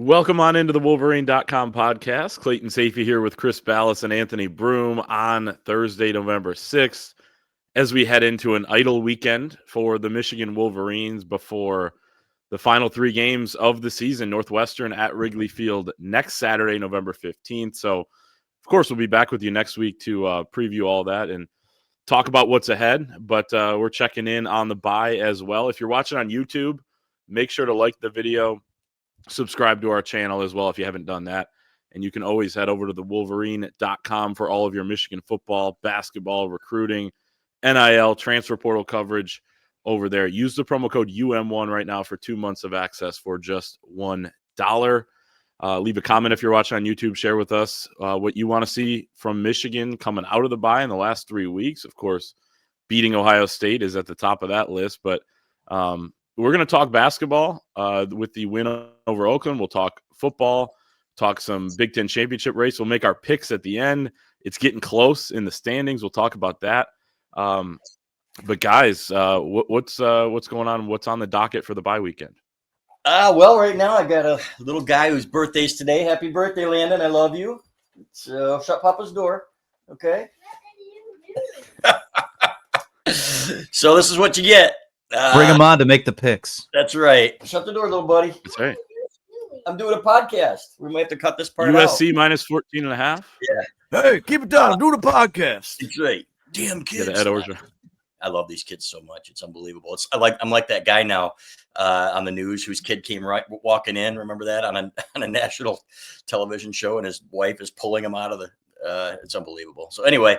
Welcome on into the Wolverine.com podcast. Clayton Safey here with Chris Ballas and Anthony Broom on Thursday, November 6th, as we head into an idle weekend for the Michigan Wolverines before the final three games of the season, Northwestern at Wrigley Field next Saturday, November 15th. So, of course, we'll be back with you next week to preview all that and talk about what's ahead. But we're checking in on the bye as well. If you're watching on YouTube, make sure to like the video. Subscribe to our channel as well if you haven't done that. And you can always head over to the Wolverine.com for all of your Michigan football, basketball, recruiting, NIL, transfer portal coverage over there. Use the promo code UM1 right now for 2 months of access for just $1. Leave a comment if you're watching on YouTube. Share with us what you want to see from Michigan coming out of the bye in the last 3 weeks. Of course, beating Ohio State is at the top of that list, but we're going to talk basketball with the win over Oakland. We'll talk football, talk some Big Ten championship race. We'll make our picks at the end. It's getting close in the standings. We'll talk about that. But guys, what's going on? What's on the docket for the bye weekend? Well, right now I got a little guy whose birthday's today. Happy birthday, Landon. I love you. Shut Papa's door. Okay. So this is what you get. Bring him on to make the picks. That's right. Shut the door, little buddy. That's right. I'm doing a podcast. We might have to cut this part USC out. minus 14.5. Yeah. Hey, keep it down. I'm doing a podcast. That's right. Damn kids. Ed Orgeron. I love these kids so much. It's unbelievable. I'm like that guy now on the news whose kid came walking in. Remember that on a national television show, and his wife is pulling him out of the. It's unbelievable. So anyway,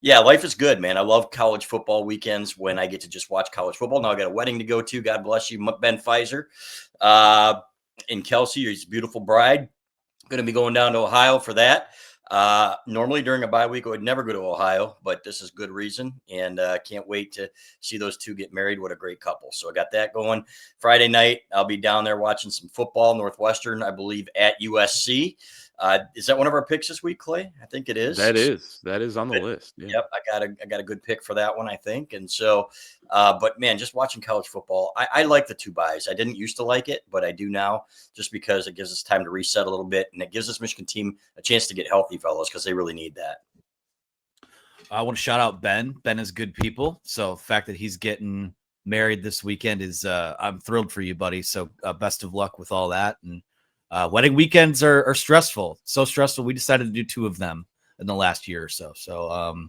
yeah, life is good, man. I love college football weekends when I get to just watch college football. Now I got a wedding to go to. God bless you, Ben Pfizer, and Kelsey, his beautiful bride. Going to be going down to Ohio for that. Normally during a bye week, I would never go to Ohio, but this is good reason. And can't wait to see those two get married. What a great couple. So I got that going. Friday night, I'll be down there watching some football. Northwestern, I believe, at USC. Is that one of our picks this week, Clay? I think it is. That is on the list. Yeah. Yep. I got a good pick for that one, I think. And so, but man, just watching college football, I like the two buys. I didn't used to like it, but I do now, just because it gives us time to reset a little bit, and it gives this Michigan team a chance to get healthy, fellas, because they really need that. I want to shout out Ben. Ben is good people. So the fact that he's getting married this weekend is, I'm thrilled for you, buddy. So best of luck with all that. And wedding weekends are stressful. So stressful. We decided to do 2 of them in the last year or so. So,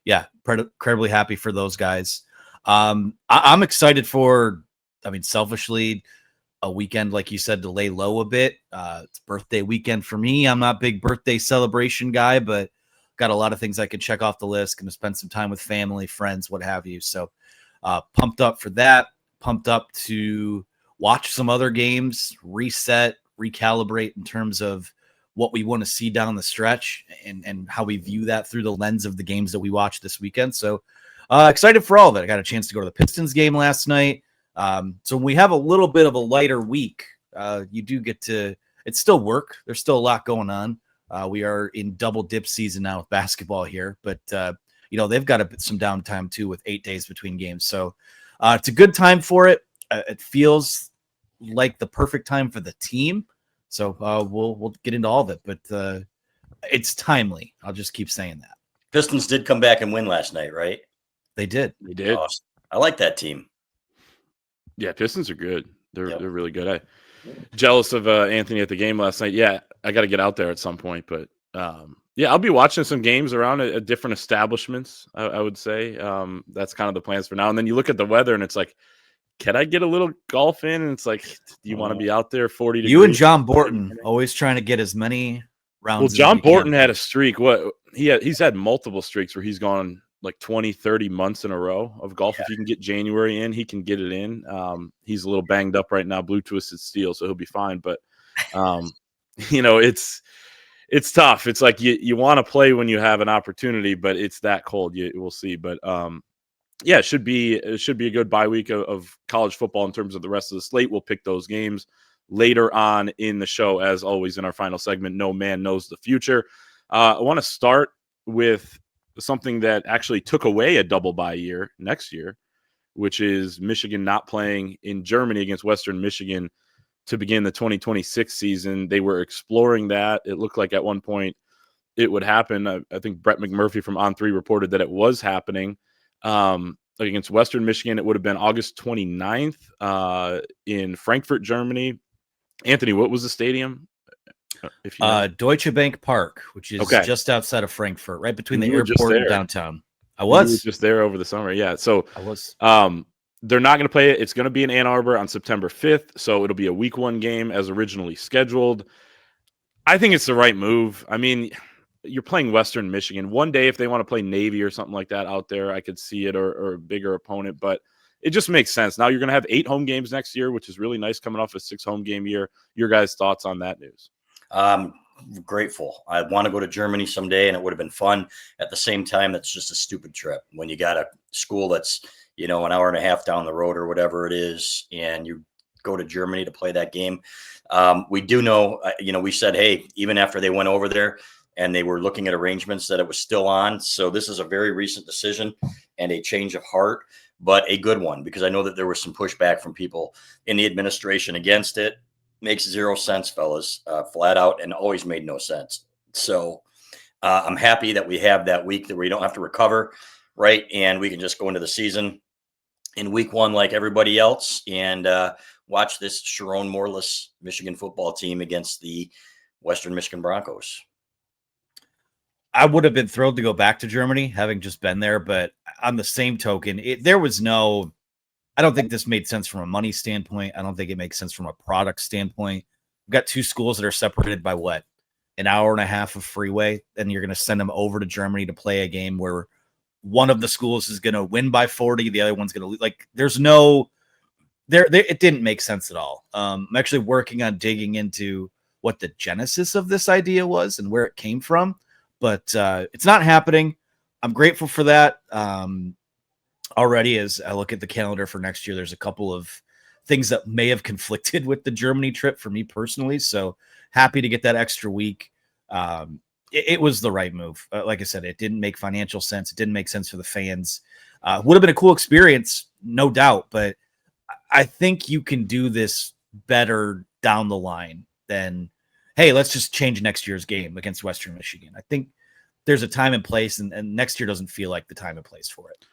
yeah, incredibly happy for those guys. I'm excited for, selfishly, a weekend, like you said, to lay low a bit. It's birthday weekend for me. I'm not a big birthday celebration guy, but got a lot of things I could check off the list. Going to spend some time with family, friends, what have you. So pumped up for that. Pumped up to watch some other games, reset, recalibrate in terms of what we want to see down the stretch and how we view that through the lens of the games that we watch this weekend. So excited for all of it. I got a chance to go to the Pistons game last night. So when we have a little bit of a lighter week, you do get to, it's still work. There's still a lot going on. We are in double dip season now with basketball here, but they've got some downtime too with 8 days between games. So it's a good time for it. It feels like the perfect time for the team. So we'll get into all of it, but it's timely. I'll just keep saying that. Pistons did come back and win last night, right? They did. Awesome. I like that team. Yeah, Pistons are good. They're really good. I jealous of Anthony at the game last night. Yeah, I got to get out there at some point, but yeah, I'll be watching some games around at different establishments. I would say that's kind of the plans for now. And then you look at the weather, and it's like, can I get a little golf in? And it's like, do you want to be out there 40 degrees? You and John Borton always trying to get as many rounds. Well, John Borton had a streak. He's had multiple streaks where he's gone like 20, 30 months in a row of golf. Yeah. If you can get January in, he can get it in. He's a little banged up right now, blue twisted steel, so he'll be fine. But it's tough. It's like you want to play when you have an opportunity, but it's that cold. We'll see. But yeah, it should be a good bye week of college football in terms of the rest of the slate. We'll pick those games later on in the show, as always, in our final segment. No man knows the future. I want to start with something that actually took away a double bye year next year, which is Michigan not playing in Germany against Western Michigan to begin the 2026 season. They were exploring that. It looked like at one point it would happen. I think Brett McMurphy from On3 reported that it was happening. Against Western Michigan, it would have been August 29th in Frankfurt, Germany. Anthony, what was the stadium? If you know? Deutsche Bank Park, which is just outside of Frankfurt, right between the airport and downtown. I was you were just there over the summer. Yeah. So I was. They're not going to play it. It's going to be in Ann Arbor on September 5th. So it'll be a week 1 game as originally scheduled. I think it's the right move. I mean, you're playing Western Michigan. One day, if they want to play Navy or something like that out there, I could see it, or a bigger opponent, but it just makes sense. Now you're going to have 8 home games next year, which is really nice coming off a 6 home game year. Your guys' thoughts on that news? Grateful. I want to go to Germany someday, and it would have been fun. At the same time, that's just a stupid trip when you got a school that's, an hour and a half down the road or whatever it is, and you go to Germany to play that game. We do know, we said, hey, even after they went over there and they were looking at arrangements, that it was still on. So this is a very recent decision and a change of heart, but a good one, because I know that there was some pushback from people in the administration against it. Makes 0 sense, fellas, flat out, and always made no sense. So I'm happy that we have that week that we don't have to recover, right? And we can just go into the season in week 1 like everybody else and watch this Sherrone Moreless Michigan football team against the Western Michigan Broncos. I would have been thrilled to go back to Germany, having just been there. But on the same token, I don't think this made sense from a money standpoint. I don't think it makes sense from a product standpoint. We've got 2 schools that are separated by an hour and a half of freeway, and you're going to send them over to Germany to play a game where one of the schools is going to win by 40, the other one's going to lose. Like, there's no it didn't make sense at all. I'm actually working on digging into what the genesis of this idea was and where it came from, but it's not happening. I'm grateful for that. Already, as I look at the calendar for next year, there's a couple of things that may have conflicted with the Germany trip for me personally. So happy to get that extra week. It was the right move. Like I said, it didn't make financial sense. It didn't make sense for the fans. Would have been a cool experience, no doubt. But I think you can do this better down the line than, hey, let's just change next year's game against Western Michigan. I think there's a time and place, and next year doesn't feel like the time and place for it.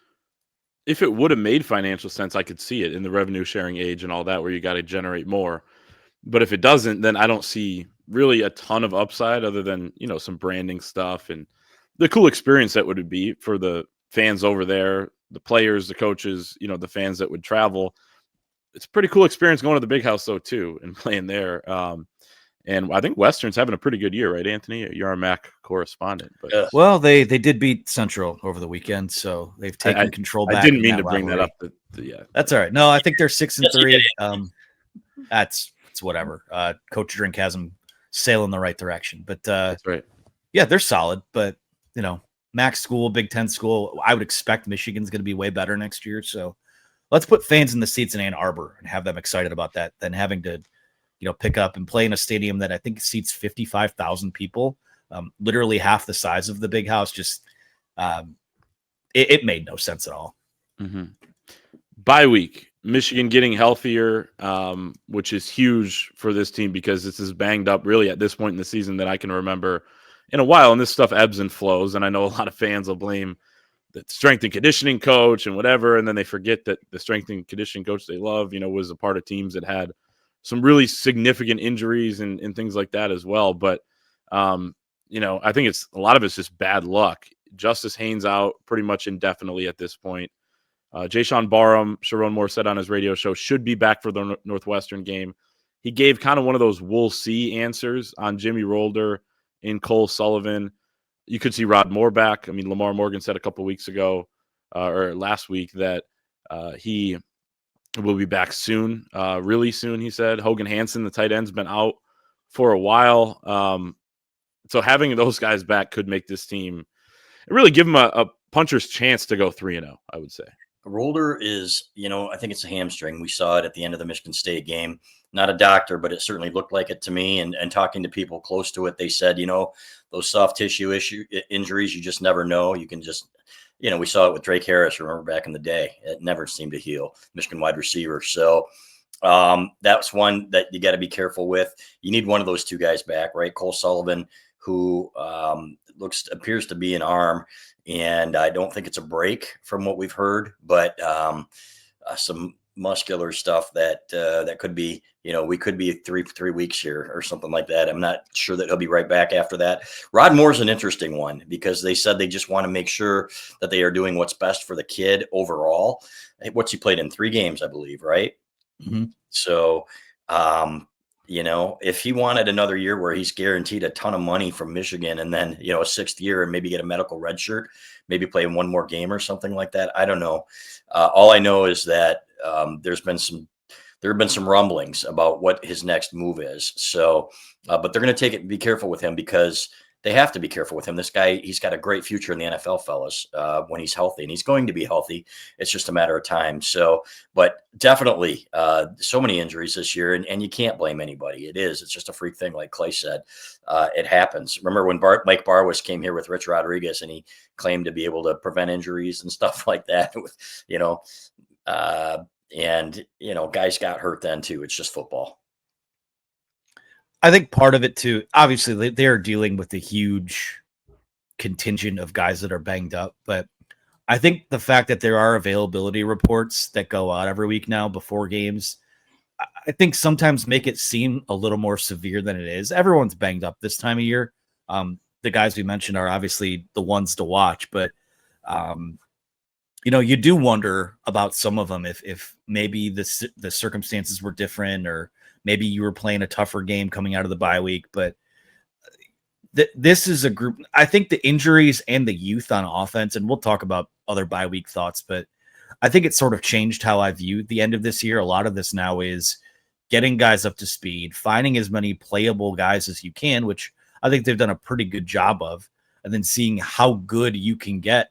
If it would have made financial sense, I could see it in the revenue sharing age and all that, where you got to generate more. But if it doesn't, then I don't see really a ton of upside other than, some branding stuff and the cool experience that would be for the fans over there, the players, the coaches, the fans that would travel. It's a pretty cool experience going to the big house though, too, and playing there. And I think Western's having a pretty good year, right, Anthony? You're our MAC correspondent. But well, they did beat Central over the weekend, so they've taken control back. I didn't mean to bring that up. Yeah, that's all right. No, I think they're 6-3. That's whatever. Coach Drink has them sail in the right direction, but that's right. Yeah, they're solid, but MAC school, Big Ten school. I would expect Michigan's going to be way better next year. So let's put fans in the seats in Ann Arbor and have them excited about that, than having to pick up and play in a stadium that I think seats 55,000 people, literally half the size of the big house. Just it made no sense at all. Mm-hmm. Bye week, Michigan getting healthier, which is huge for this team because this is banged up really at this point in the season that I can remember in a while. And this stuff ebbs and flows. And I know a lot of fans will blame the strength and conditioning coach and whatever. And then they forget that the strength and conditioning coach they love, was a part of teams that had some really significant injuries and things like that as well. But, I think a lot of it's just bad luck. Justice Haynes out pretty much indefinitely at this point. Jayshon Barham, Sherrone Moore said on his radio show, should be back for the Northwestern game. He gave kind of one of those we'll see answers on Jimmy Rolder and Cole Sullivan. You could see Rod Moore back. I mean, Lamar Morgan said a couple weeks ago or last week that he will be back soon, really soon, he said. Hogan Hansen, the tight end's been out for a while. So having those guys back could make this team really give them a puncher's chance to go 3-0, I would say. Rolder is, I think it's a hamstring. We saw it at the end of the Michigan State game. Not a doctor, but it certainly looked like it to me. And talking to people close to it, they said, those soft tissue injuries, you just never know. You can just, we saw it with Drake Harris, remember back in the day. It never seemed to heal. Michigan wide receiver. So That's one that you got to be careful with. You need one of those two guys back, right? Cole Sullivan, who appears to be an arm, and I don't think it's a break from what we've heard, but some muscular stuff that could be, we could be three weeks here or something like that. I'm not sure that he'll be right back after that. Rod Moore's an interesting one because they said they just want to make sure that they are doing what's best for the kid overall. What's he played in 3 games, I believe, right? Mm-hmm. So, if he wanted another year where he's guaranteed a ton of money from Michigan and then, a 6th year and maybe get a medical red shirt, maybe play one more game or something like that. I don't know. All I know is that there have been some rumblings about what his next move is. So, but they're going to be careful with him because they have to be careful with him. This guy, he's got a great future in the NFL, fellas, when he's healthy, and he's going to be healthy. It's just a matter of time. So, but definitely so many injuries this year, and you can't blame anybody. It's just a freak thing. Like Clay said, it happens. Remember when Mike Barwis came here with Rich Rodriguez and he claimed to be able to prevent injuries and stuff like that with, guys got hurt then too. It's just football. I think part of it too, obviously they are dealing with a huge contingent of guys that are banged up, but I think the fact that there are availability reports that go out every week now before games, I think sometimes make it seem a little more severe than it is. Everyone's banged up this time of year. The guys we mentioned are obviously the ones to watch, but you do wonder about some of them if maybe the circumstances were different, or maybe you were playing a tougher game coming out of the bye week. But this is a group. I think the injuries and the youth on offense, and we'll talk about other bye week thoughts, but I think it sort of changed how I view the end of this year. A lot of this now is getting guys up to speed, finding as many playable guys as you can, which I think they've done a pretty good job of, and then seeing how good you can get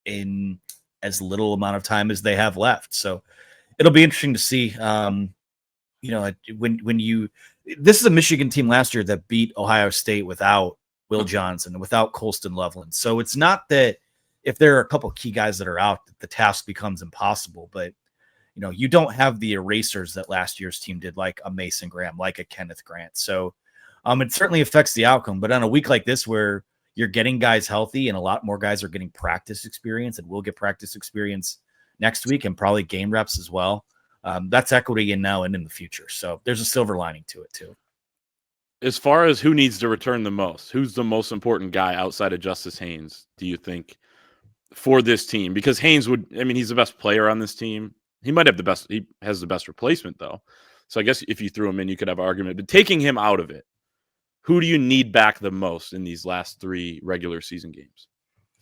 in as little amount of time as they have left. So it'll be interesting to see. This is a Michigan team last year that beat Ohio State without Will Johnson and without Colston Loveland. So it's not that if there are a couple of key guys that are out, the task becomes impossible, but you don't have the erasers that last year's team did, like a Mason Graham, like a Kenneth Grant. So it certainly affects the outcome, but on a week like this, where you're getting guys healthy and a lot more guys are getting practice experience, and we'll get practice experience next week and probably game reps as well. That's equity in now and in the future. So there's a silver lining to it too. As far as who needs to return the most, who's the most important guy outside of Justice Haynes, do you think, for this team? Because Haynes he's the best player on this team. He has the best replacement though. So I guess if you threw him in, you could have an argument, but taking him out of it, who do you need back the most in these last 3 regular season games?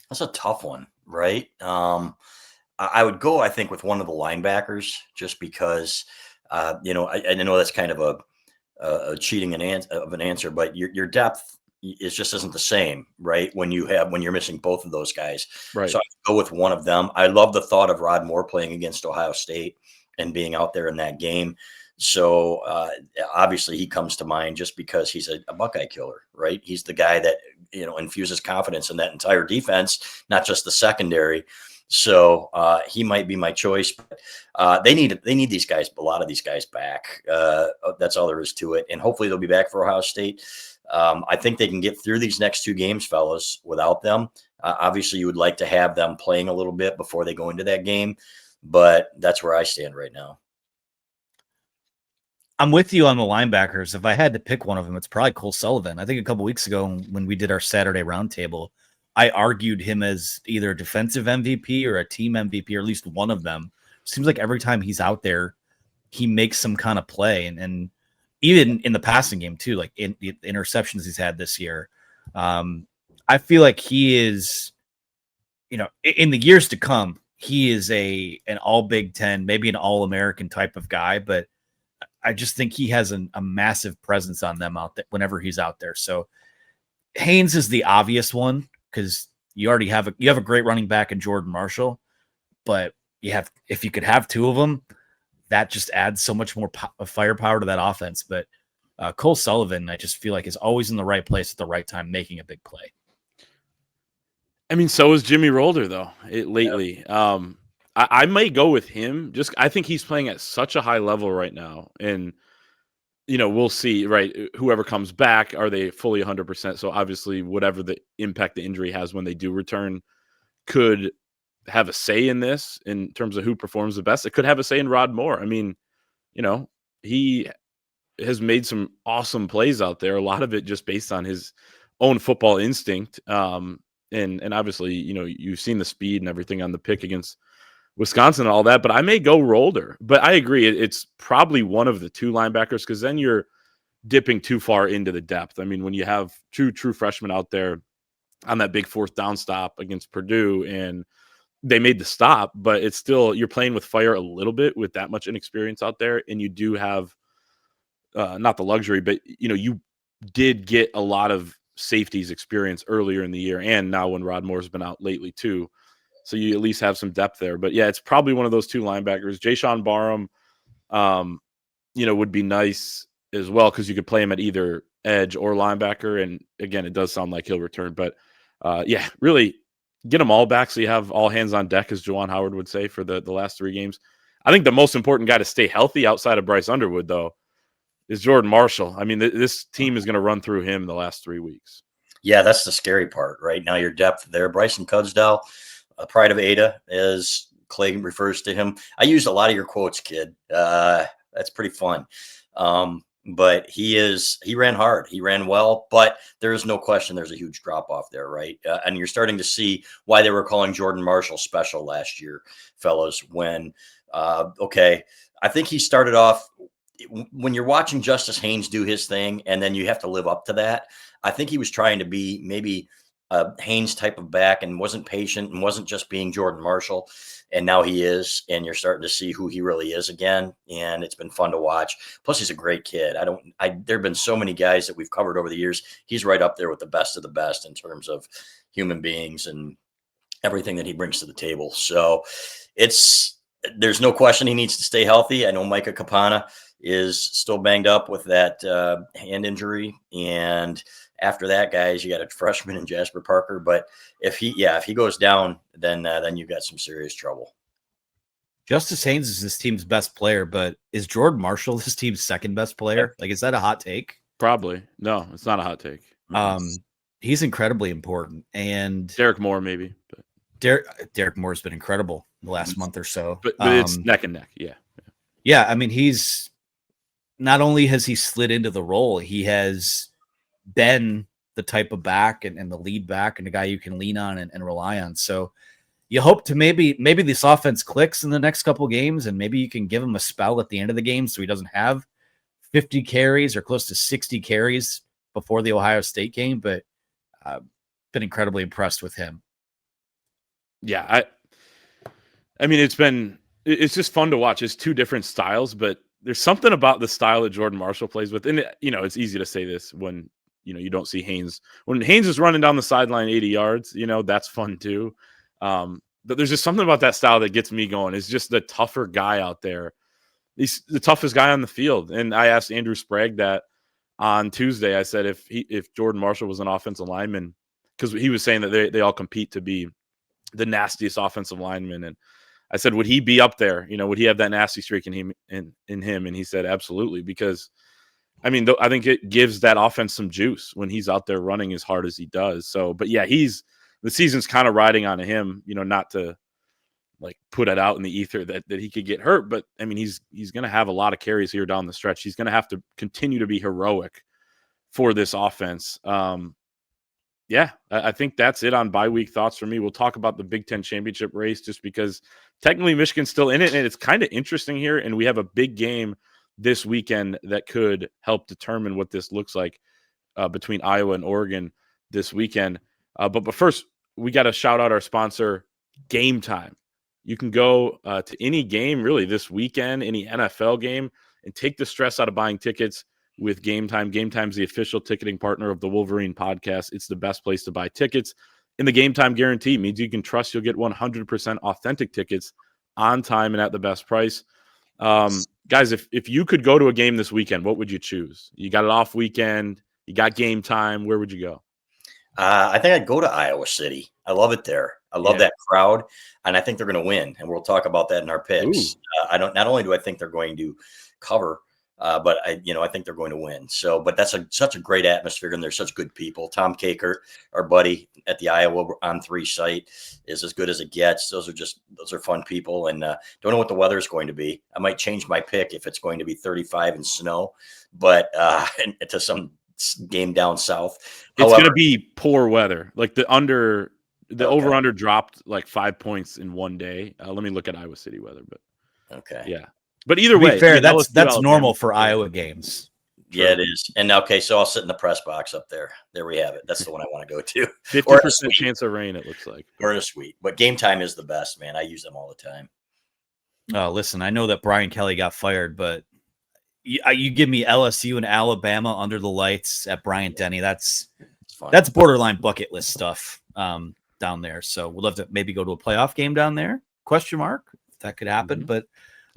That's a tough one, right? I would go, I think, with one of the linebackers, just because, I know that's kind of a cheating of an answer, but your depth just isn't the same, right? When you're missing both of those guys, right? So I go with one of them. I love the thought of Rod Moore playing against Ohio State and being out there in that game. So obviously he comes to mind just because he's a Buckeye killer, right? He's the guy that infuses confidence in that entire defense, not just the secondary. So he might be my choice. But they need these guys, a lot of these guys back. That's all there is to it. And hopefully they'll be back for Ohio State. I think they can get through these next 2 games, fellas, without them. Obviously, you would like to have them playing a little bit before they go into that game, but that's where I stand right now. I'm with you on the linebackers. If I had to pick one of them, it's probably Cole Sullivan. I think a couple weeks ago when we did our Saturday roundtable, I argued him as either a defensive MVP or a team MVP, or at least one of them. Seems like every time he's out there, he makes some kind of play. And even in the passing game too, like in the interceptions he's had this year. I feel like he is, in the years to come, he is an all Big Ten, maybe an all American type of guy, but I just think he has a massive presence on them out there whenever he's out there. So Haynes is the obvious one, because you already have a great running back in Jordan Marshall, but if you could have 2 of them, that just adds so much more firepower to that offense. But Cole Sullivan, I just feel like, is always in the right place at the right time, making a big play. So is Jimmy Rolder though lately. Yep. I may go with him. Just I think he's playing at such a high level right now, and we'll see. Right, whoever comes back, are they fully 100%? So obviously, whatever the impact the injury has when they do return, could have a say in this in terms of who performs the best. It could have a say in Rod Moore. I mean, he has made some awesome plays out there. A lot of it just based on his own football instinct. And obviously, you've seen the speed and everything on the pick against Wisconsin and all that. But I may go Rolder. But I agree, it's probably one of the two linebackers, because then you're dipping too far into the depth. I mean, when you have two true freshmen out there on that big fourth down stop against Purdue, and they made the stop, but it's still, you're playing with fire a little bit with that much inexperience out there. And you do have not the luxury, but you did get a lot of safeties experience earlier in the year, and now when Rod Moore's been out lately too. So you at least have some depth there. But yeah, it's probably one of those two linebackers. Jayshon Barham, would be nice as well, because you could play him at either edge or linebacker. And again, it does sound like he'll return. But yeah, really get them all back so you have all hands on deck, as Juwan Howard would say, for the last 3 games. I think the most important guy to stay healthy outside of Bryce Underwood, though, is Jordan Marshall. I mean, this team is going to run through him the last 3 weeks. Yeah, that's the scary part right now. Your depth there. Bryson Cudsdell, a pride of Ada, as Clay refers to him. I used a lot of your quotes, kid. That's pretty fun. But he ran hard. He ran well, but there is no question there's a huge drop off there, right? And you're starting to see why they were calling Jordan Marshall special last year, fellas, when, I think he started off, when you're watching Justice Haynes do his thing and then you have to live up to that, I think he was trying to be maybe a Haynes type of back and wasn't patient and wasn't just being Jordan Marshall. And now he is, and you're starting to see who he really is again. And it's been fun to watch. Plus, he's a great kid. There have been so many guys that we've covered over the years. He's right up there with the best of the best in terms of human beings and everything that he brings to the table. So there's no question he needs to stay healthy. I know Micah Capana is still banged up with that hand injury. And after that, guys, you got a freshman in Jasper Parker. But if he goes down, then you've got some serious trouble. Justice Haynes is this team's best player, but is Jordan Marshall this team's second best player? Like, is that a hot take? Probably. No, it's not a hot take. He's incredibly important. And Derek Moore, maybe. But Derek Moore's been incredible the last month or so. But it's neck and neck. Yeah. Yeah. I mean, he's not only has he slid into the role, he has been the type of back and the lead back and the guy you can lean on and rely on. So you hope to maybe this offense clicks in the next couple of games, and maybe you can give him a spell at the end of the game so he doesn't have 50 carries or close to 60 carries before the Ohio State game. But been incredibly impressed with him. Yeah, I mean, it's just fun to watch. It's two different styles, but there's something about the style that Jordan Marshall plays with. And, it's easy to say this when, you don't see Haynes. When Haynes is running down the sideline 80 yards, that's fun too. But there's just something about that style that gets me going. It's just the tougher guy out there. He's the toughest guy on the field. And I asked Andrew Sprague that on Tuesday. I said, if Jordan Marshall was an offensive lineman, because he was saying that they all compete to be the nastiest offensive lineman. And I said, would he be up there? Would he have that nasty streak in him? And he said, absolutely. Because I mean, I think it gives that offense some juice when he's out there running as hard as he does. So, but yeah, the season's kind of riding on him, not to like put it out in the ether that he could get hurt. But I mean, he's going to have a lot of carries here down the stretch. He's going to have to continue to be heroic for this offense. Yeah, I think that's it on bye week thoughts for me. We'll talk about the Big Ten championship race just because technically Michigan's still in it, and it's kind of interesting here. And we have a big game this weekend that could help determine what this looks like between Iowa and Oregon this weekend. But first, we got to shout out our sponsor, Gametime. You can go to any game really this weekend, any NFL game, and take the stress out of buying tickets with Gametime. Gametime's the official ticketing partner of the Wolverine podcast. It's the best place to buy tickets. And the Gametime guarantee means you can trust you'll get 100% authentic tickets on time and at the best price. Guys, if you could go to a game this weekend, what would you choose? You got an off weekend, you got Gametime, where would you go? I think I'd go to Iowa City. I love it there. I love that crowd, and I think they're going to win. And we'll talk about that in our picks. I don't. Not only do I think they're going to cover, but I think they're going to win. So, but that's such a great atmosphere, and they're such good people. Tom Kakert, our buddy at the Iowa on 3 site, is as good as it gets. Those are fun people, and don't know what the weather is going to be. I might change my pick if it's going to be 35 and snow, but to some game down south. It's going to be poor weather. Like the over under dropped like 5 points in one day. Let me look at Iowa City weather, but yeah. But either way, fair, that's normal for Iowa games. True. Yeah, it is. And okay, so I'll sit in the press box up there. There we have it. That's the one I want to go to. 50% chance of rain, it looks like. Or a suite. But Game Time is the best, man. I use them all the time. Oh, listen, I know that Brian Kelly got fired, but you give me LSU and Alabama under the lights at Bryant-Denny. That's borderline bucket list stuff down there. So we'd love to maybe go to a playoff game down there. Question mark. If that could happen. But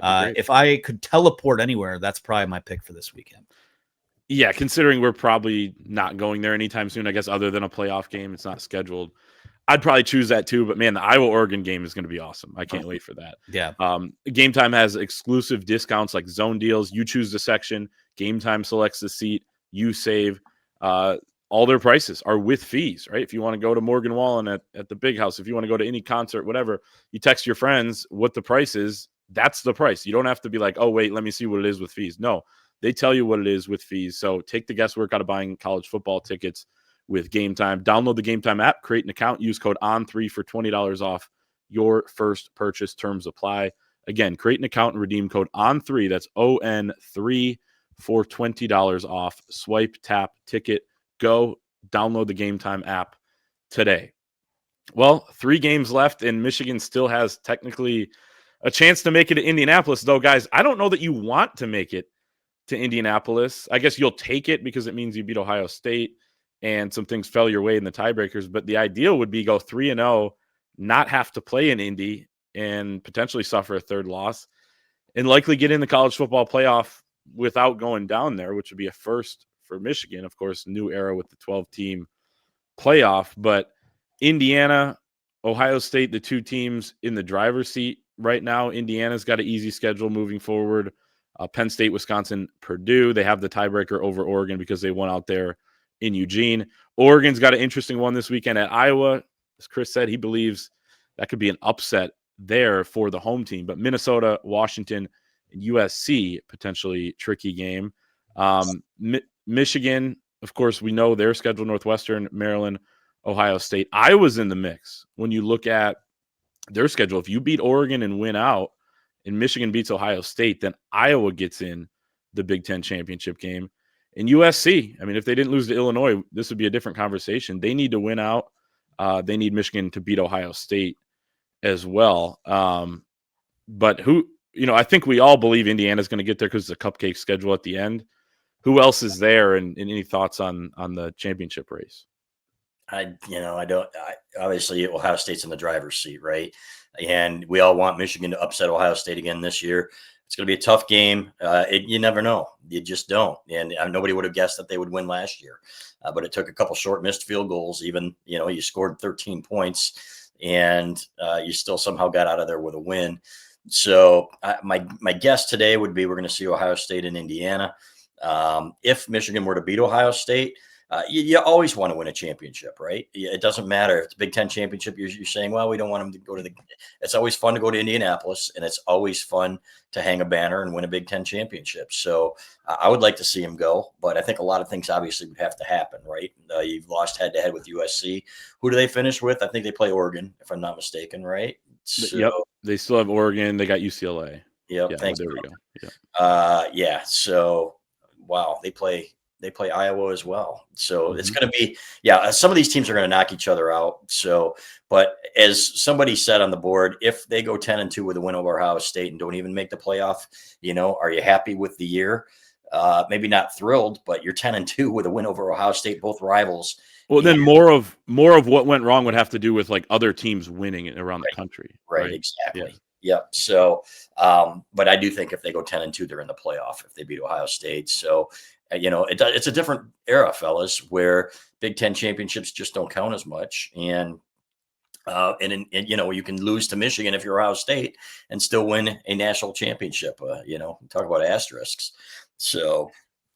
if I could teleport anywhere, that's probably my pick for this weekend. Yeah, considering we're probably not going there anytime soon, I guess, other than a playoff game. It's not scheduled. I'd probably choose that too. But, man, the Iowa-Oregon game is going to be awesome. I can't wait for that. Yeah. Game Time has exclusive discounts like zone deals. You choose the section. Game Time selects the seat. You save. All their prices are with fees, right? If you want to go to Morgan Wallen at the Big House, if you want to go to any concert, whatever, you text your friends what the price is. That's the price. You don't have to be like, oh, wait, let me see what it is with fees. No, they tell you what it is with fees. So take the guesswork out of buying college football tickets with Game Time. Download the Game Time app, create an account, use code ON3 for $20 off your first purchase. Terms apply. Again, create an account and redeem code ON3. That's ON3 for $20 off. Swipe, tap, ticket, go. Download the Game Time app today. Well, 3 games left, and Michigan still has technically a chance to make it to Indianapolis, though, guys. I don't know that you want to make it to Indianapolis. I guess you'll take it because it means you beat Ohio State and some things fell your way in the tiebreakers. But the ideal would be go 3-0, not have to play in Indy, and potentially suffer a third loss, and likely get in the college football playoff without going down there, which would be a first for Michigan. Of course, new era with the 12-team playoff. But Indiana, Ohio State, the 2 teams in the driver's seat right now. Indiana's got an easy schedule moving forward. Penn State, Wisconsin, Purdue. They have the tiebreaker over Oregon because they won out there in Eugene. Oregon's got an interesting one this weekend at Iowa. As Chris said, he believes that could be an upset there for the home team. But Minnesota, Washington, and USC, potentially tricky game. Michigan, of course, we know their schedule: Northwestern, Maryland, Ohio State. Iowa's in the mix. When you look at their schedule, if you beat Oregon and win out, and Michigan beats Ohio State, then Iowa gets in the Big Ten championship game. And USC, I mean, if they didn't lose to Illinois, this would be a different conversation. They need to win out. They need Michigan to beat Ohio State as well. But I think we all believe Indiana's going to get there because it's a cupcake schedule at the end. Who else is there, and any thoughts on the championship race? Obviously Ohio State's in the driver's seat, right? And we all want Michigan to upset Ohio State again this year. It's going to be a tough game. You never know. You just don't. And nobody would have guessed that they would win last year. But it took a couple short missed field goals. Even, you scored 13 points and you still somehow got out of there with a win. So my guess today would be we're going to see Ohio State and Indiana. If Michigan were to beat Ohio State, you always want to win a championship, right? It doesn't matter if it's a Big Ten championship. You're saying, well, we don't want them to go to it's always fun to go to Indianapolis, and it's always fun to hang a banner and win a Big Ten championship. So I would like to see him go, but I think a lot of things obviously would have to happen, right? You've lost head-to-head with USC. Who do they finish with? I think they play Oregon, if I'm not mistaken, right? So, yep. They still have Oregon. They got UCLA. Yep. Yeah, thanks. there we go. Yeah. So, wow, they play Iowa as well. So it's going to be, some of these teams are going to knock each other out. So, but as somebody said on the board, if they go 10-2 with a win over Ohio State and don't even make the playoff, are you happy with the year? Maybe not thrilled, but you're 10-2 with a win over Ohio State, both rivals. Well, then more of what went wrong would have to do with like other teams winning it around the country. Right. Exactly. Yeah. Yep. So, but I do think if they go 10-2, they're in the playoff if they beat Ohio State. So, it's a different era, fellas, where Big Ten championships just don't count as much. And you can lose to Michigan if you're Ohio State and still win a national championship. Talk about asterisks. So,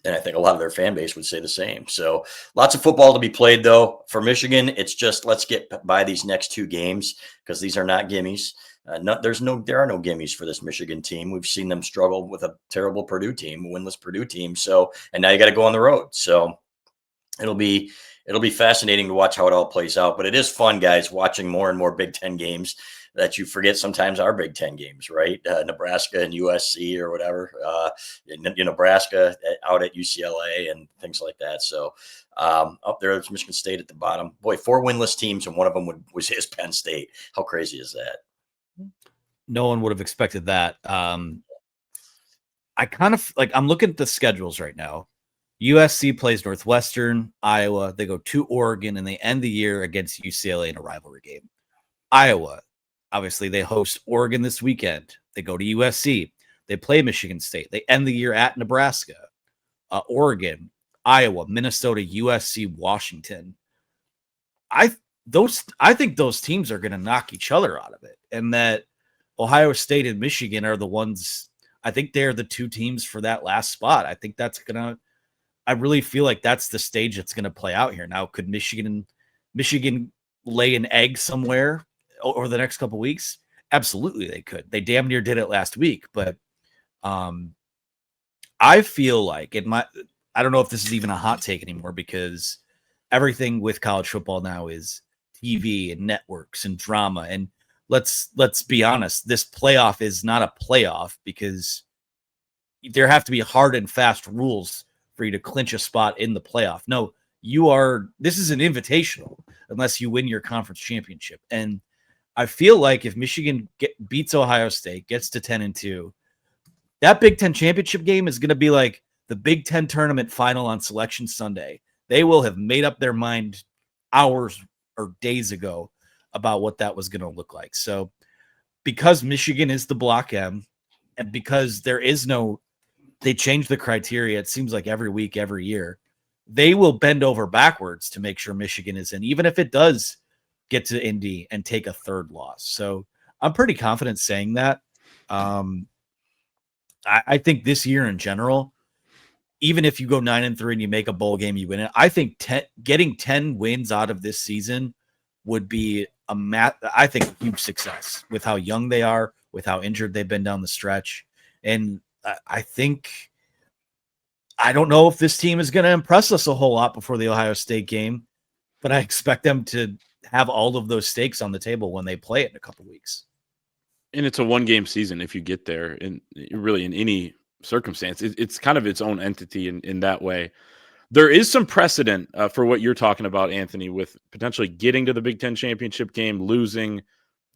and I think a lot of their fan base would say the same. So, lots of football to be played, though. For Michigan, it's just let's get by these next 2 games because these are not gimmies. There are no gimmies for this Michigan team. We've seen them struggle with a terrible Purdue team, a winless Purdue team. So, and now you got to go on the road. So, it'll be fascinating to watch how it all plays out. But it is fun, guys, watching more and more Big Ten games that you forget sometimes are Big Ten games, right? Nebraska and USC or whatever. Nebraska out at UCLA and things like that. So up there's Michigan State at the bottom. Boy, 4 winless teams, and one of them was his Penn State. How crazy is that? No one would have expected that. I kind of I'm looking at the schedules right now. USC plays Northwestern, Iowa. They go to Oregon, and they end the year against UCLA in a rivalry game. Iowa, obviously, they host Oregon this weekend. They go to USC. They play Michigan State. They end the year at Nebraska, Oregon, Iowa, Minnesota, USC, Washington. I think those teams are going to knock each other out of it, and that Ohio State and Michigan are the ones. I think they're the 2 teams for that last spot. I think that's gonna. I really feel like that's the stage that's going to play out here. Now, could Michigan lay an egg somewhere over the next couple of weeks? Absolutely, they could. They damn near did it last week, but I feel like I don't know if this is even a hot take anymore because everything with college football now is TV and networks and drama. And let's be honest, this playoff is not a playoff because there have to be hard and fast rules for you to clinch a spot in the playoff. No, this is an invitational unless you win your conference championship. And I feel like if Michigan beats Ohio State, gets to 10-2, that Big Ten championship game is going to be like the Big Ten tournament final on Selection Sunday. They will have made up their mind hours or days ago about what that was going to look like. So because Michigan is the Block M, and because they change the criteria, it seems like every week, every year, they will bend over backwards to make sure Michigan is in, even if it does get to Indy and take a 3rd loss. So I'm pretty confident saying that. I think this year in general, even if you go 9-3 and you make a bowl game, you win it. I think getting 10 wins out of this season would be a huge success with how young they are, with how injured they've been down the stretch. And I don't know if this team is going to impress us a whole lot before the Ohio State game, but I expect them to have all of those stakes on the table when they play it in a couple weeks. And it's a 1-game season if you get there, and really in any circumstance, it's kind of its own entity in that way. There is some precedent for what you're talking about, Anthony, with potentially getting to the Big Ten championship game, losing,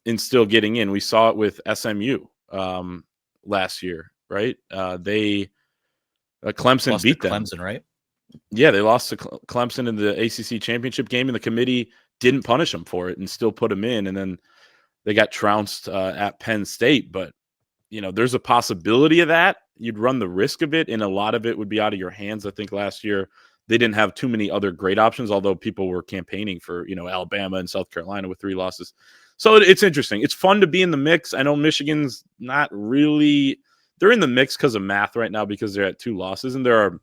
and still getting in. We saw it with SMU last year. Right? Clemson beat them. Clemson, right? Yeah, they lost to Clemson in the ACC championship game, and the committee didn't punish them for it and still put them in. And then they got trounced at Penn State. But, there's a possibility of that. You'd run the risk of it, and a lot of it would be out of your hands. I think last year they didn't have too many other great options, although people were campaigning for, Alabama and South Carolina with 3 losses. So it's interesting. It's fun to be in the mix. I know Michigan's not really – they're in the mix because of math right now because they're at 2 losses, and there are,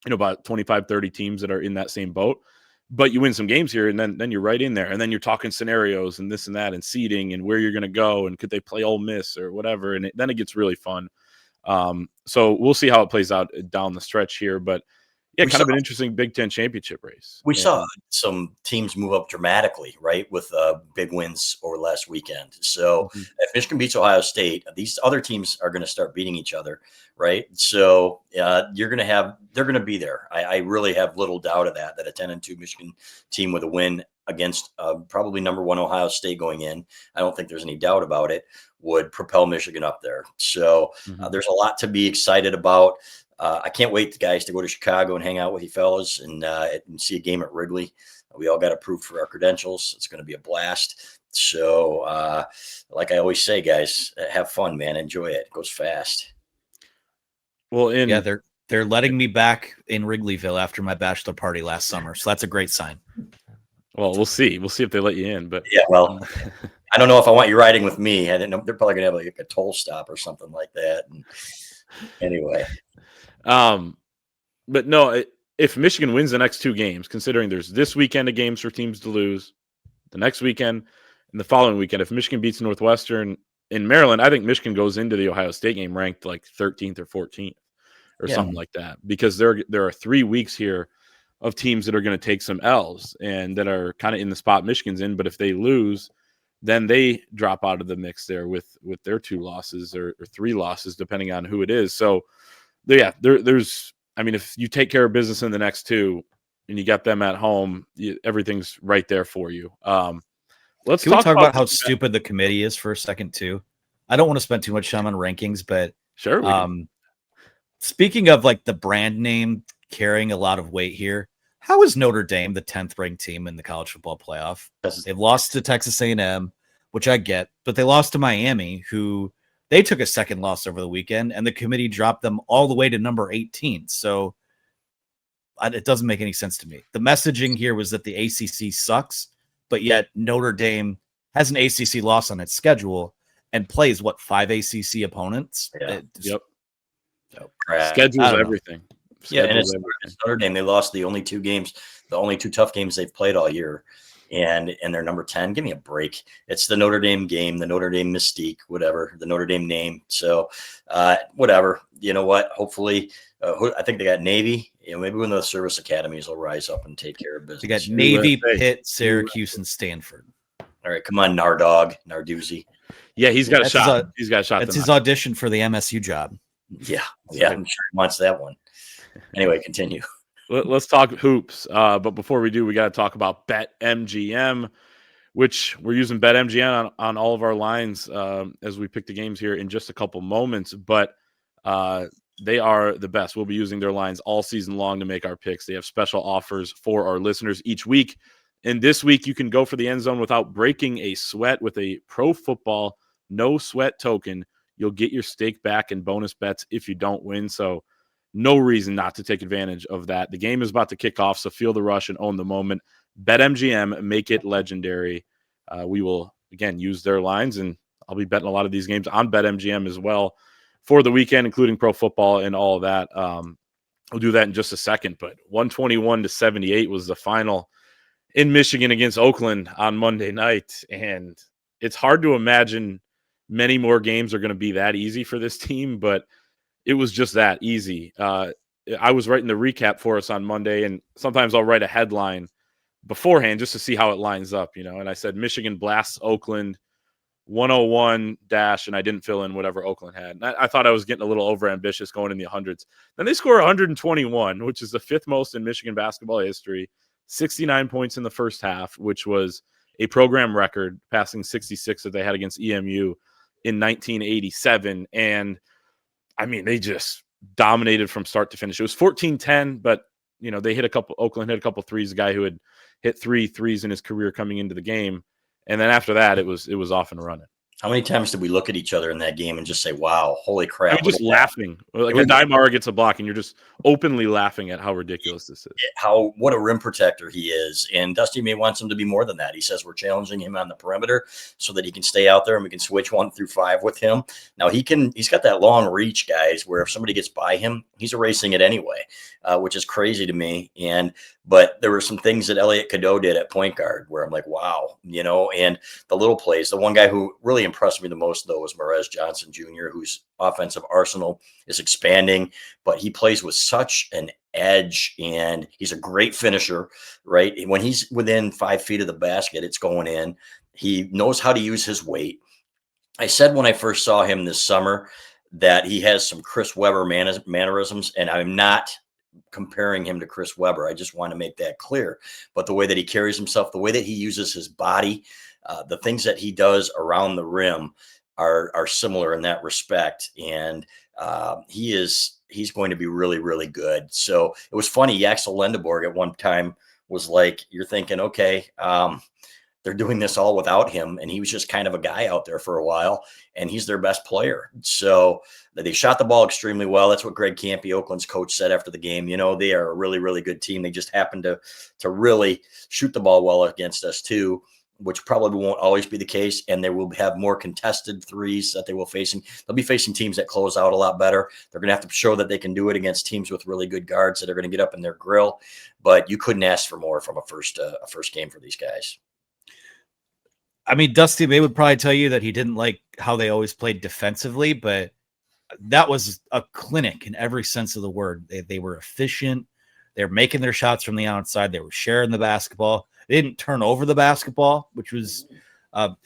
about 25, 30 teams that are in that same boat. But you win some games here, and then you're right in there, and then you're talking scenarios and this and that and seeding and where you're going to go and could they play Ole Miss or whatever, and then it gets really fun. So we'll see how it plays out down the stretch here, but yeah, kind of an interesting Big Ten championship race. We saw some teams move up dramatically, right, with big wins over last weekend. So if Michigan beats Ohio State, these other teams are going to start beating each other, right? So they're going to be there. I really have little doubt of that a 10-2 Michigan team with a win against probably number 1 Ohio State going in, I don't think there's any doubt about it, would propel Michigan up there. So there's a lot to be excited about. I can't wait, guys, to go to Chicago and hang out with you fellas and see a game at Wrigley. We all got approved for our credentials. It's going to be a blast. So, like I always say, guys, have fun, man. Enjoy it. It goes fast. Well, they're They're letting me back in Wrigleyville after my bachelor party last summer, so that's a great sign. Well, we'll see. We'll see if they let you in. But Yeah, well, I don't know if I want you riding with me. I didn't know they're probably gonna have like a toll stop or something like that. And anyway, but no, if Michigan wins the next 2 games, considering there's this weekend of games for teams to lose, the next weekend, and the following weekend, if Michigan beats Northwestern in Maryland, I think Michigan goes into the Ohio State game ranked like 13th or 14th or something like that, because there are 3 weeks here of teams that are going to take some L's and that are kind of in the spot Michigan's in. But if they lose, then they drop out of the mix there with their 2 losses or 3 losses, depending on who it is. So, yeah, there's, I mean, if you take care of business in the next 2 and you got them at home, everything's right there for you. Can we talk about how stupid the committee is for a second too? I don't want to spend too much time on rankings, but sure. Speaking of like the brand name carrying a lot of weight here, how is Notre Dame the 10th ranked team in the college football playoff? They've lost to Texas A&M, which I get, but they lost to Miami, who they took a second loss over the weekend, and the committee dropped them all the way to number 18. So it doesn't make any sense to me. The messaging here was that the ACC sucks, but yet Notre Dame has an ACC loss on its schedule and plays 5 ACC opponents. Yeah. Yep. Schedules everything. Yeah, and it's Notre Dame. They lost the only 2 games, the only 2 tough games they've played all year, and they're number 10. Give me a break. It's the Notre Dame game, the Notre Dame mystique, whatever, the Notre Dame name. So, whatever. You know what? Hopefully, I think they got Navy. Maybe one of the service academies will rise up and take care of business. They got Navy, Pitt, Syracuse, and Stanford. All right, come on, Narduzzi. Yeah, he's got a shot. He's got a shot. That's his audition for the MSU job. Yeah, I'm sure he wants that one. Anyway, continue. Let's talk hoops. But before we do, we got to talk about BetMGM, which we're using BetMGM on all of our lines as we pick the games here in just a couple moments. But they are the best. We'll be using their lines all season long to make our picks. They have special offers for our listeners each week. And this week, you can go for the end zone without breaking a sweat with a Pro Football No Sweat token. You'll get your stake back in bonus bets if you don't win. So no reason not to take advantage of that. The game is about to kick off, so feel the rush and own the moment. BetMGM, make it legendary. We will, again, use their lines, and I'll be betting a lot of these games on BetMGM as well for the weekend, including pro football and all of that. We'll do that in just a second, but 121-78 was the final in Michigan against Oakland on Monday night, and it's hard to imagine many more games are going to be that easy for this team, but it was just that easy. I was writing the recap for us on Monday, and sometimes I'll write a headline beforehand just to see how it lines up, and I said Michigan blasts Oakland 101 dash, and I didn't fill in whatever Oakland had. And I thought I was getting a little overambitious going in the hundreds. Then they score 121, which is the 5th most in Michigan basketball history, 69 points in the first half, which was a program record, passing 66 that they had against EMU in 1987. And I mean, they just dominated from start to finish. It was 14-10, but they hit Oakland hit a couple threes, a guy who had hit 3 threes in his career coming into the game. And then after that, it was off and running. How many times did we look at each other in that game and just say, wow, holy crap. I mean, just laughing. Like a Dimara gets a block, and you're just openly laughing at how ridiculous this is. What a rim protector he is. And Dusty May wants him to be more than that. He says we're challenging him on the perimeter so that he can stay out there and we can switch 1 through 5 with him. Now he's got that long reach, guys, where if somebody gets by him, he's erasing it anyway, which is crazy to me. But there were some things that Elliot Cadeau did at point guard where I'm like, wow, and the little plays. The one guy who really impressed me the most, though, was Marez Johnson Jr., whose offensive arsenal is expanding, but he plays with such an edge, and he's a great finisher, right? When he's within 5 feet of the basket, it's going in. He knows how to use his weight. I said when I first saw him this summer that he has some Chris Webber mannerisms, and I'm not comparing him to Chris Webber. I just want to make that clear. But the way that he carries himself, the way that he uses his body, the things that he does around the rim are similar in that respect. And he's going to be really, really good. So it was funny. Yaxel Lendeborg at one time was like, you're thinking, okay, they're doing this all without him, and he was just kind of a guy out there for a while, and he's their best player. So they shot the ball extremely well. That's what Greg Campy, Oakland's coach, said after the game. They are a really, really good team. They just happen to really shoot the ball well against us too, which probably won't always be the case. And they will have more contested threes that they will facing. They'll be facing teams that close out a lot better. They're going to have to show that they can do it against teams with really good guards that are going to get up in their grill. But you couldn't ask for more from a first game for these guys. I mean, Dusty May would probably tell you that he didn't like how they always played defensively, but that was a clinic in every sense of the word. They were efficient. They were making their shots from the outside. They were sharing the basketball. They didn't turn over the basketball, which was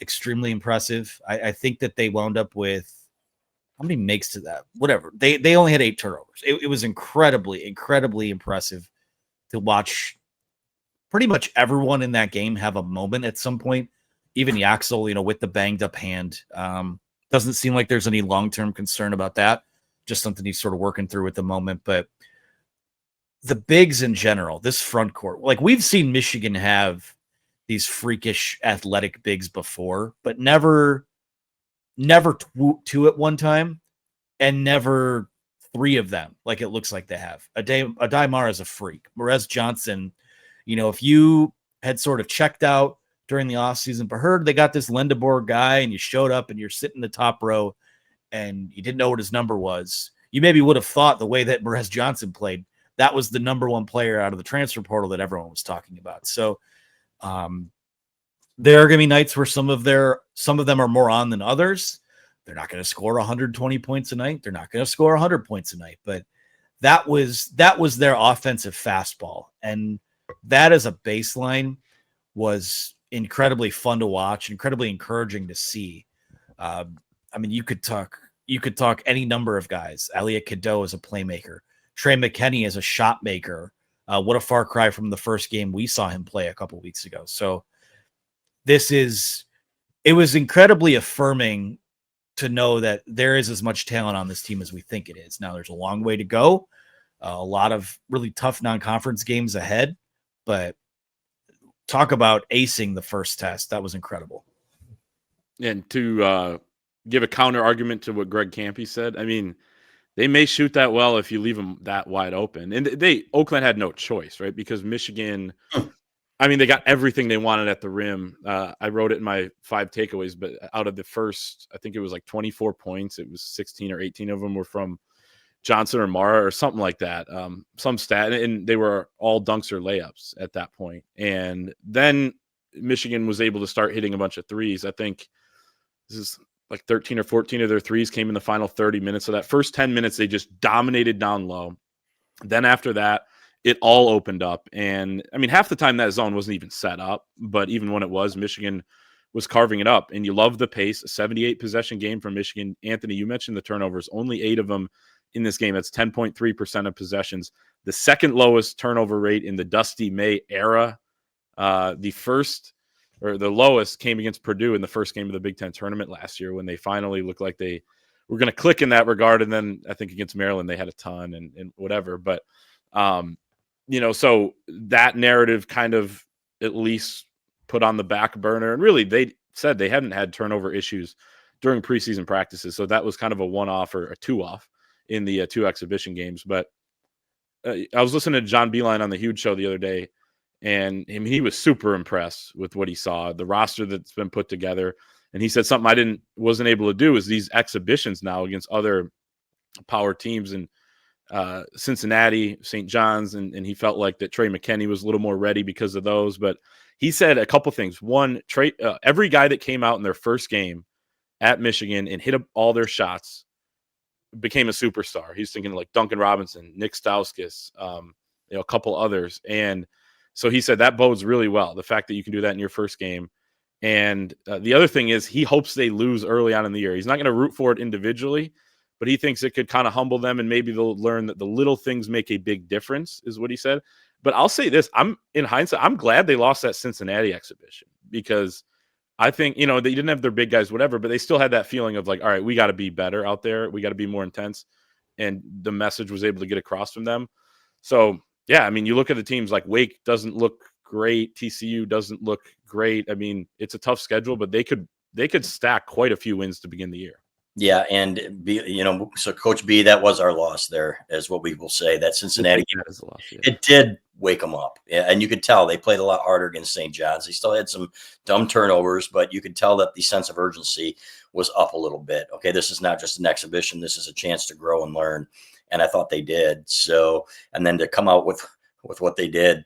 extremely impressive. I think that they wound up with, how many makes to that? Whatever. They only had 8 turnovers. It was incredibly, incredibly impressive to watch pretty much everyone in that game have a moment at some point. Even Yaxel, with the banged up hand. Doesn't seem like there's any long-term concern about that. Just something he's sort of working through at the moment. But the bigs in general, this front court, like we've seen Michigan have these freakish athletic bigs before, but never two at one time, and never 3 of them, like it looks like they have. Adaimara is a freak. Merez Johnson, if you had sort of checked out during the offseason, but heard they got this Lendabor guy and you showed up and you're sitting in the top row and you didn't know what his number was, you maybe would have thought the way that Merez Johnson played, that was the number 1 player out of the transfer portal that everyone was talking about. So there are going to be nights where some of them are more on than others. They're not going to score 120 points a night. They're not going to score 100 points a night, but that was their offensive fastball. And that as a baseline was incredibly fun to watch, incredibly encouraging to see. I mean, you could talk any number of guys. Elliot Cadeau is a playmaker. Trey McKinney is a shot maker. What a far cry from the first game we saw him play a couple weeks ago. So it was incredibly affirming to know that there is as much talent on this team as we think it is. Now there's a long way to go. A lot of really tough non-conference games ahead, but talk about acing the first test. That was incredible. And to give a counter argument to what Greg Campy said, I mean, they may shoot that well if you leave them that wide open. And Oakland had no choice, right? Because Michigan, I mean, they got everything they wanted at the rim. I wrote it in my 5 takeaways, but out of the first, I think it was like 24 points, it was 16 or 18 of them were from Johnson or Mara or something like that. Some stat, and they were all dunks or layups at that point. And then Michigan was able to start hitting a bunch of threes. I think this is like 13 or 14 of their threes came in the final 30 minutes. So that first 10 minutes, they just dominated down low. Then after that, it all opened up. And I mean, half the time that zone wasn't even set up, but even when it was, Michigan was carving it up. And you love the pace, a 78 possession game from Michigan. Anthony, you mentioned the turnovers, only 8 of them in this game. That's 10.3% of possessions, the second lowest turnover rate in the Dusty May era. The lowest came against Purdue in the first game of the Big Ten tournament last year when they finally looked like they were going to click in that regard. And then I think against Maryland, they had a ton and whatever. But, so that narrative kind of at least put on the back burner. And really, they said they hadn't had turnover issues during preseason practices. So that was kind of a one-off or a two-off in the 2 exhibition games. But I was listening to John Beeline on the Huge Show the other day, and he was super impressed with what he saw, the roster that's been put together. And he said something I wasn't able to do is these exhibitions now against other power teams in Cincinnati, St. John's, and he felt like that Trey McKinney was a little more ready because of those. But he said a couple things. One, every guy that came out in their first game at Michigan and hit up all their shots became a superstar. He's thinking like Duncan Robinson, Nick Stauskas, a couple others. And so he said that bodes really well, the fact that you can do that in your first game. And the other thing is he hopes they lose early on in the year. He's not going to root for it individually, but he thinks it could kind of humble them and maybe they'll learn that the little things make a big difference, is what he said. But I'll say this, in hindsight, I'm glad they lost that Cincinnati exhibition because I think, they didn't have their big guys, whatever, but they still had that feeling of like, all right, we got to be better out there. We got to be more intense. And the message was able to get across from them. So, yeah, I mean, you look at the teams like Wake doesn't look great. TCU doesn't look great. I mean, it's a tough schedule, but they could stack quite a few wins to begin the year. Yeah, and so Coach B, that was our loss there, is what we will say. That Cincinnati game, That is a loss, yeah. it did wake them up. Yeah, and you could tell they played a lot harder against St. John's. They still had some dumb turnovers, but you could tell that the sense of urgency was up a little bit. Okay, this is not just an exhibition. This is a chance to grow and learn. And I thought they did. So, and then to come out with what they did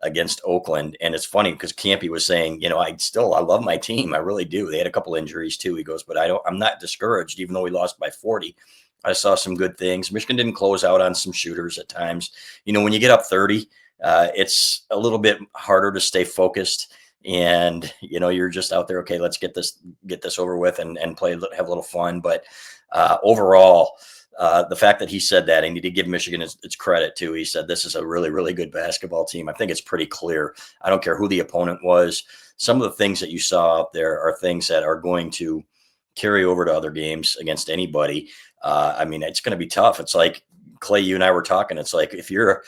against Oakland. And it's funny because Campy was saying, I love my team. I really do. They had a couple injuries too. He goes, but I'm not discouraged, even though we lost by 40. I saw some good things. Michigan didn't close out on some shooters at times. When you get up 30, it's a little bit harder to stay focused. And, you're just out there. Okay, let's get this over with and play, have a little fun. But overall, the fact that he said that, and he did give Michigan its credit too. He said, this is a really, really good basketball team. I think it's pretty clear. I don't care who the opponent was. Some of the things that you saw out there are things that are going to carry over to other games against anybody. It's going to be tough. It's like, Clay, you and I were talking. It's like, if you're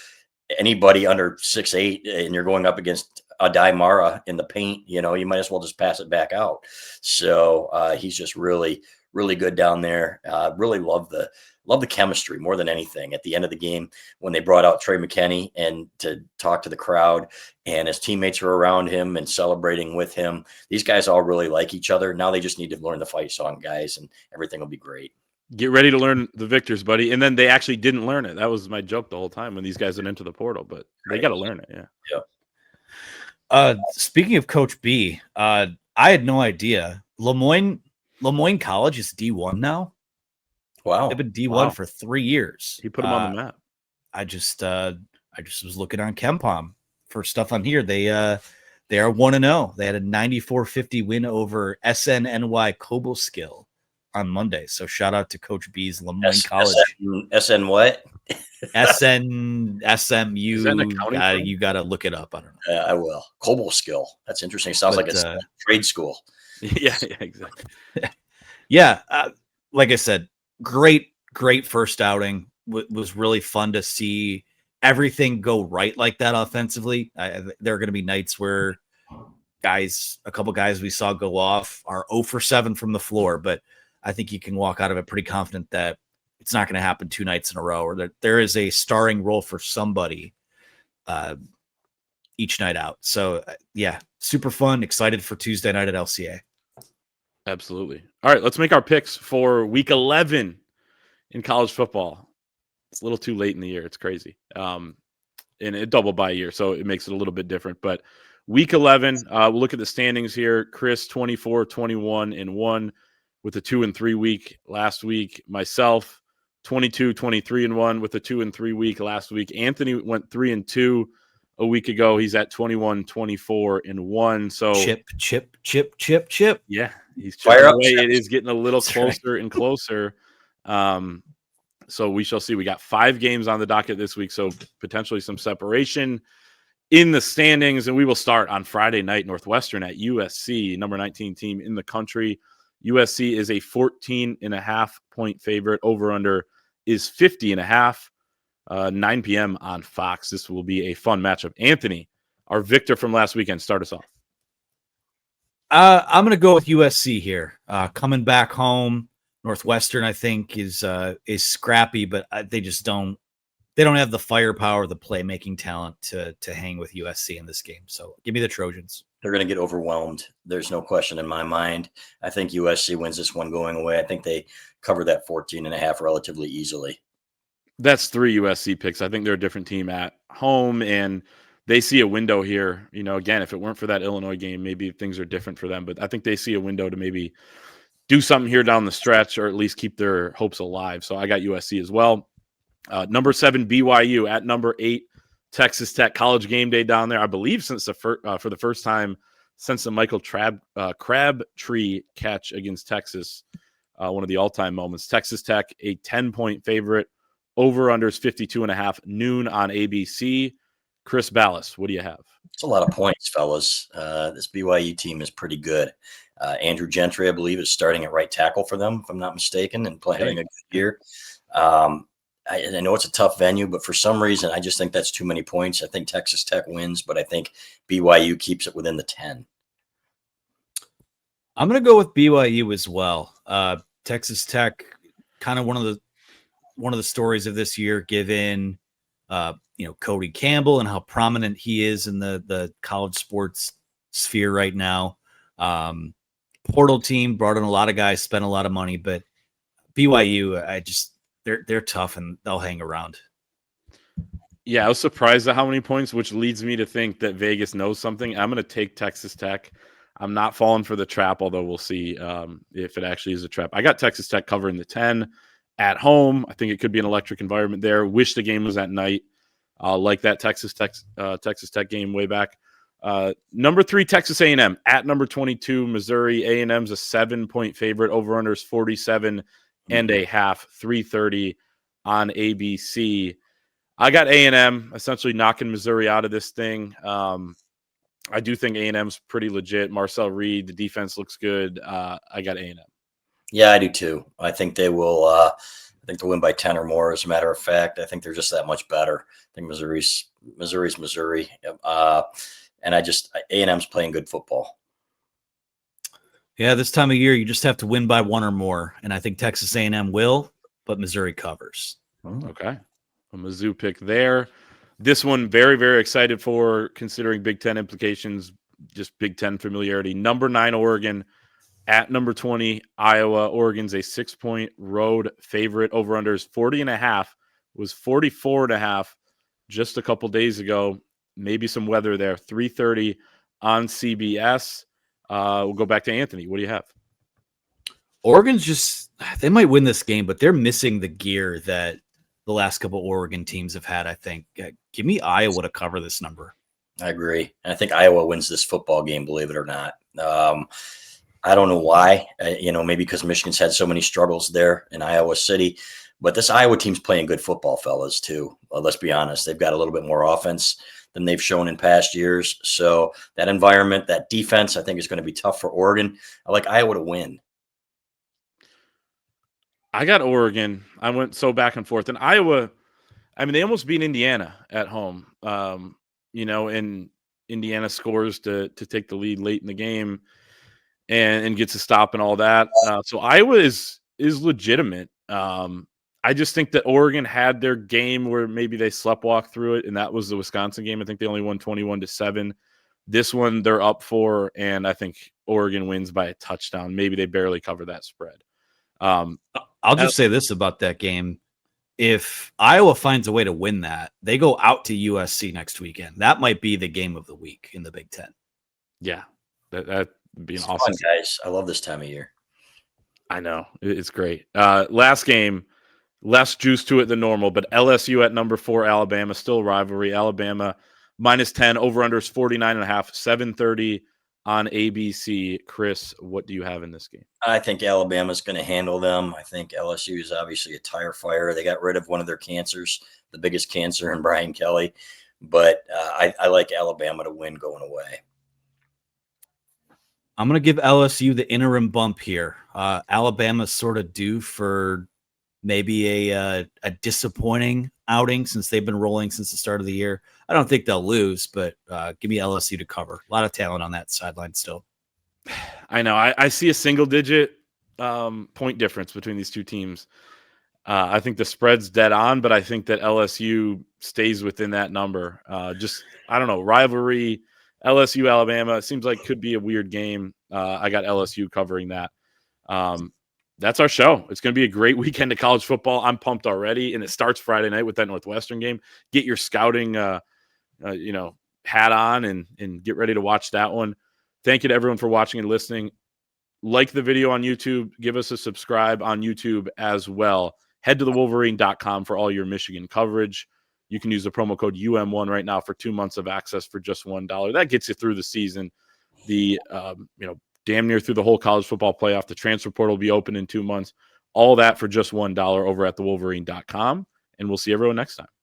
anybody under 6'8" and you're going up against Adai Mara in the paint, you might as well just pass it back out. So he's just really, really good down there. Really love the chemistry more than anything. At the end of the game, when they brought out Trey McKinney and to talk to the crowd, and his teammates were around him and celebrating with him, these guys all really like each other. Now they just need to learn the fight song, guys, and everything will be great. Get ready to learn the victors, buddy. And then they actually didn't learn it. That was my joke the whole time when these guys went into the portal, but they got to learn it. Yeah. Speaking of Coach B, I had no idea. Lemoyne College is D1 now. Wow. They've been D1 for 3 years. He put them on the map. I just was looking on KenPom for stuff on here. They are 1-0. They had a 94-50 win over SNNY Cobleskill on Monday. So shout out to Coach B's Lemoyne College. SN what? SMU. You got to look it up. I don't know. I will. Cobleskill. That's interesting. Sounds like it's a trade school. Yeah, exactly. Yeah. Like I said, great first outing. Was really fun to see everything go right like that offensively. There are going to be nights where a couple guys we saw go off are 0 for 7 from the floor, but I think you can walk out of it pretty confident that it's not going to happen 2 nights in a row, or that there is a starring role for somebody each night out. So yeah, super fun. Excited for Tuesday night at LCA. Absolutely. All right, let's make our picks for week 11 in college football. It's a little too late in the year. It's crazy. And it doubled by a year, so it makes it a little bit different. But week 11, we'll look at the standings here. Chris, 24, 21, and 1 with a 2-3 week last week. Myself, 22, 23, and 1 with a 2-3 week last week. Anthony went 3-2 a week ago. He's at 21, 24, and 1. So chip. Yeah, he's chipping away. It is getting a little closer and closer. So we shall see. We got 5 games on the docket this week, so potentially some separation in the standings. And we will start on Friday night, Northwestern at USC, number 19 team in the country. USC is a 14.5 point favorite. Over under is 50.5. 9 p.m. on Fox. This will be a fun matchup. Anthony, our victor from last weekend, start us off. I'm going to go with USC here. Coming back home, Northwestern, I think, is scrappy, but they just don't have the firepower, the playmaking talent to hang with USC in this game. So give me the Trojans. They're going to get overwhelmed. There's no question in my mind. I think USC wins this one going away. I think they cover that 14.5 relatively easily. That's 3 USC picks. I think they're a different team at home, and they see a window here. Again, if it weren't for that Illinois game, maybe things are different for them. But I think they see a window to maybe do something here down the stretch, or at least keep their hopes alive. So I got USC as well. Number 7, BYU at number 8, Texas Tech. College game day down there, I believe, since for the first time since the Michael Crabtree catch against Texas, one of the all-time moments. Texas Tech, a 10-point favorite. Over-unders 52.5, noon on ABC. Chris Ballas, what do you have? It's a lot of points, fellas. This BYU team is pretty good. Andrew Gentry, I believe, is starting at right tackle for them, if I'm not mistaken, and having a good year. I know it's a tough venue, but for some reason, I just think that's too many points. I think Texas Tech wins, but I think BYU keeps it within the 10. I'm going to go with BYU as well. Texas Tech, kind of one of the stories of this year, given Cody Campbell and how prominent he is in the college sports sphere right now. Portal team brought in a lot of guys, spent a lot of money, but BYU, they're tough and they'll hang around. Yeah, I was surprised at how many points, which leads me to think that Vegas knows something. I'm going to take Texas Tech. I'm not falling for the trap, although we'll see if it actually is a trap. I got Texas Tech covering the 10 at home. I think it could be an electric environment there. Wish the game was at night, like that Texas Tech game way back. Number 3, Texas A&M at number 22, Missouri. A&M's a 7-point favorite. Over/under is 47 and a half. 3:30 on ABC. I got A&M essentially knocking Missouri out of this thing. I do think A&M's pretty legit. Marcel Reed, the defense looks good. I got A&M. Yeah, I do too. I think they will. I think they'll win by 10 or more. As a matter of fact, I think they're just that much better. I think Missouri's Missouri, and A&M's playing good football. Yeah, this time of year, you just have to win by 1 or more, and I think Texas A&M will, but Missouri covers. Okay, a Mizzou pick there. This one, very, very excited for, considering Big Ten implications, just Big Ten familiarity. Number 9, Oregon at number 20, Iowa. Oregon's a 6-point road favorite. Over/under is 40.5. Was 44.5 just a couple days ago. Maybe some weather there. 3:30 on CBS. We'll go back to Anthony. What do you have? Oregon's they might win this game, but they're missing the gear that the last couple Oregon teams have had, I think. Give me Iowa to cover this number. I agree. And I think Iowa wins this football game, believe it or not. I don't know why. Maybe because Michigan's had so many struggles there in Iowa City. But this Iowa team's playing good football, fellas, too. Let's be honest. They've got a little bit more offense than they've shown in past years. So that environment, that defense, I think is going to be tough for Oregon. I like Iowa to win. I got Oregon. I went so back and forth. And Iowa, they almost beat Indiana at home. And Indiana scores to take the lead late in the game and gets a stop and all that. So Iowa is legitimate. I just think that Oregon had their game where maybe they sleptwalk through it, and that was the Wisconsin game. I think they only won 21-7. This one they're up for, and I think Oregon wins by a touchdown. Maybe they barely cover that spread. I'll just say this about that game. If Iowa finds a way to win that, they go out to USC next weekend. That might be the game of the week in the Big Ten. Yeah, that'd be an awesome fun, guys. I love this time of year. I know. It's great. Last game, less juice to it than normal, but LSU at number 4, Alabama, still rivalry. Alabama -10, over/under is 49.5, 7:30 on ABC. Chris, what do you have in this game? I think Alabama's going to handle them. I think LSU is obviously a tire fire. They got rid of one of their cancers, the biggest cancer in Brian Kelly. But I like Alabama to win going away. I'm going to give LSU the interim bump here. Alabama's sort of due for maybe a disappointing outing since they've been rolling since the start of the year. I don't think they'll lose, but give me LSU to cover. A lot of talent on that sideline still. I know. I see a single-digit point difference between these two teams. I think the spread's dead on, but I think that LSU stays within that number. I don't know, rivalry, LSU, Alabama, it seems like could be a weird game. I got LSU covering that. That's our show. It's going to be a great weekend of college football. I'm pumped already, and it starts Friday night with that Northwestern game. Get your scouting, hat on and get ready to watch that one. Thank you to everyone for watching and listening. Like the video on YouTube. Give us a subscribe on YouTube as well. Head to thewolverine.com for all your Michigan coverage. You can use the promo code UM1 right now for 2 months of access for just $1. That gets you through the season. Damn near through the whole college football playoff. The transfer portal will be open in 2 months. All that for just $1 over at thewolverine.com. And we'll see everyone next time.